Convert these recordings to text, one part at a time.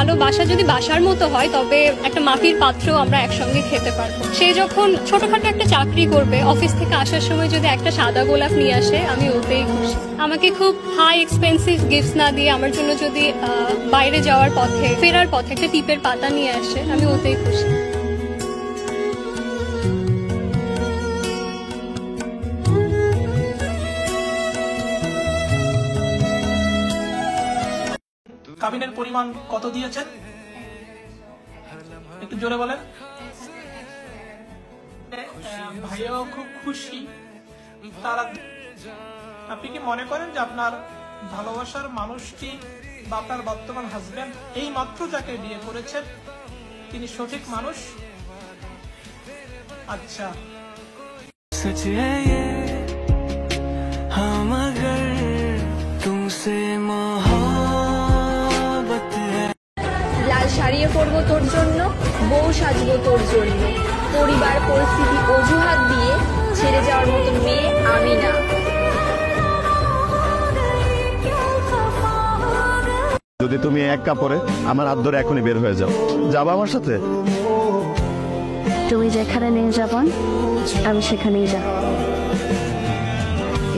ভালো বাসা যদি বাসার মতো হয় তবে একটা মাটির পাত্র আমরা একসঙ্গে খেতে পারবো। সে যখন ছোটখাটো একটা চাকরি করবে, অফিস থেকে আসার সময় যদি একটা সাদা গোলাপ নিয়ে আসে, আমি ওতেই খুশি। আমাকে খুব হাই এক্সপেন্সিভ গিফটস না দিয়ে আমার জন্য যদি বাইরে যাওয়ার পথে ফেরার পথে একটা টিপের পাতা নিয়ে আসে, আমি ওতেই খুশি। কাবিনের পরিমাণ কত দিয়েছেন একটু জোরে বলেন। ভাইয়াও খুব খুশি। তারা আপনি কি মনে করেন যে আপনার ভালোবাসার মানুষটি বা আপনার বর্তমান হাজবেন্ড এই মাত্র যাকে বিয়ে করেছেন তিনি সঠিক মানুষ? আচ্ছা, লাল শাড়িয়ে পরবো তোর জন্য, বউ সাজবো তোর জন্য, পরিবার পরিস্থিতি অজুহাত দিয়ে ছেড়ে যাওয়ার মতো মেয়ে আমি না। যদি তুমি এক কাপড়ে আমার হাত ধরে এখনই বের হয়ে যাও, যাবা আমার সাথে? তুমি যেখানে নিয়ে যাবেন আমি সেখানেই যাব।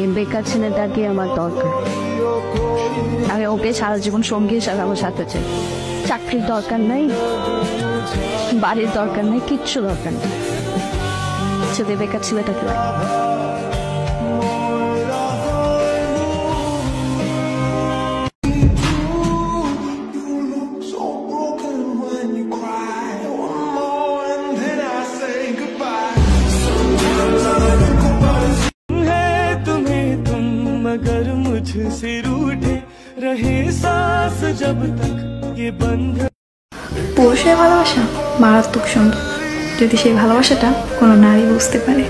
এই বেকার ছেলেটাকে আমার দরকার। আমি ওকে সারা জীবন সঙ্গী হিসাবে আমার সাথে চাই। চাকরির দরকার নাই, বাড়ির দরকার নেই, কিচ্ছু দরকার নেই। শুধু বেকার ছেলেটাকে मगर मुझसे रूठे रहे सांस जब तक ये बंध। পুরুষের ভালোবাসা মারাত্মক সুন্দর যদি সেই ভালোবাসাটা কোনো নারী বুঝতে পারে।